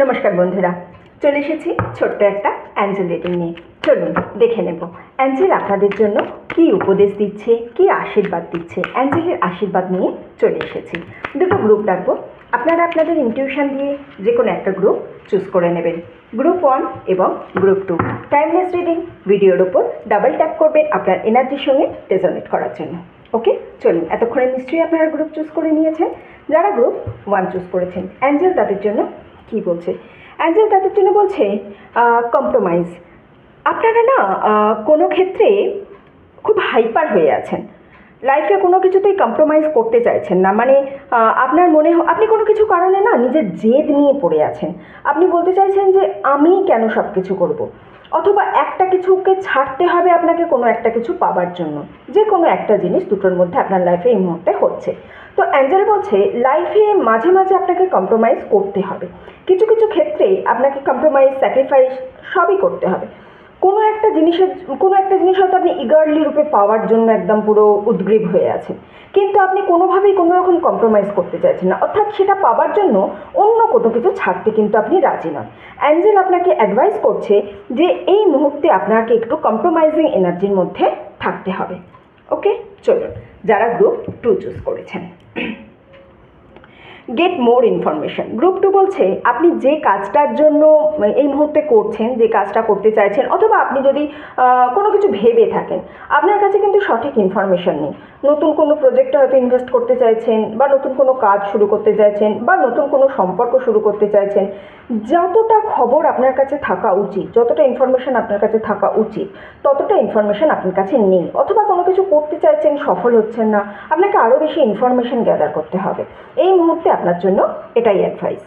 নমস্কার বন্ধুরা, চলে এসেছি ছোট্ট একটা অ্যাঞ্জেল রিডিং নিয়ে। চলুন দেখে নেব অ্যাঞ্জেল আপনাদের জন্য কি উপদেশ দিচ্ছে, কি আশীর্বাদ দিচ্ছে। অ্যাঞ্জেলের আশীর্বাদ নিয়ে চলে এসেছি। দুটো গ্রুপ রাখবো, আপনারা আপনাদের ইনটিউশন দিয়ে যে কোনো একটা গ্রুপ চুজ করে নেবেন। গ্রুপ 1 এবং গ্রুপ 2। টাইমলেস রিডিং ভিডিওর ওপর ডাবল ট্যাপ করবেন আপনার এনার্জির সঙ্গে রেজোনেট করার জন্য। ওকে, চলুন। এতক্ষণে নিশ্চয়ই আপনারা গ্রুপ চুজ করে নিয়েছেন। যারা গ্রুপ 1 চুজ করেছেন, অ্যাঞ্জেল তাদের জন্য কি বলছে? অ্যাঞ্জেল তাদের জন্য বলছে কম্প্রোমাইজ। আপনারা না কোনো ক্ষেত্রে খুব হাইপার হয়ে আছেন, লাইফে কোনো কিছুতেই কম্প্রোমাইজ করতে চাইছেন না। মানে আপনার মনে আপনি কোনো কিছু কারণে না নিজের জেদ নিয়ে পড়ে আছেন। আপনি বলতে চাইছেন যে আমি কেন সব কিছু করবো, অথবা একটা কিছুকে ছাড়তে হবে আপনাকে কোনো একটা কিছু পাবার জন্য। যে কোনো একটা জিনিস দুটোর মধ্যে আপনার লাইফে এই মুহূর্তে হচ্ছে। তো অ্যাঞ্জেল বলছে লাইফে মাঝে মাঝে আপনাকে কম্প্রোমাইজ করতে হবে। কিছু কিছু ক্ষেত্রে আপনাকে কম্প্রোমাইজ, স্যাক্রিফাইস সবই করতে হবে। কোনো একটা জিনিস হয়তো আপনি ইগারলি রূপে পাওয়ার জন্য একদম পুরো উদ্গ্রীব হয়ে আছেন, কিন্তু আপনি কোনোভাবেই কোনো রকম কম্প্রোমাইজ করতে চাইছেন না, অর্থাৎ সেটা পাওয়ার জন্য অন্য কোনো কিছু ছাড়তে কিন্তু আপনি রাজি নন। অ্যাঞ্জেল আপনাকে অ্যাডভাইস করছে যে এই মুহূর্তে আপনাকে একটু কম্প্রোমাইজিং এনার্জির মধ্যে থাকতে হবে। ওকে, চলুন। যারা গ্রুপ 2 চুজ করেছেন, গেট মোর ইনফরমেশন। গ্রুপ 2 বলছে আপনি যে কাজটার জন্য এই মুহূর্তে করছেন, যে কাজটা করতে চাইছেন, অথবা আপনি যদি কোনো কিছু ভেবে থাকেন, আপনার কাছে কিন্তু সঠিক ইনফরমেশন নেই। নতুন কোনো প্রজেক্টে হয়তো ইনভেস্ট করতে চাইছেন, বা নতুন কোনো কাজ শুরু করতে চাইছেন, বা নতুন কোনো সম্পর্ক শুরু করতে চাইছেন। যতটা খবর আপনার কাছে থাকা উচিত, যতটা ইনফরমেশন আপনার কাছে থাকা উচিত, ততটা ইনফরমেশন আপনার কাছে নেই। অথবা কোনো কিছু করতে চাইছেন, সফল হচ্ছেন না, আপনাকে আরও বেশি ইনফরমেশন গ্যাদার করতে হবে। এই মুহূর্তে আপনার জন্য এটাই অ্যাডভাইস।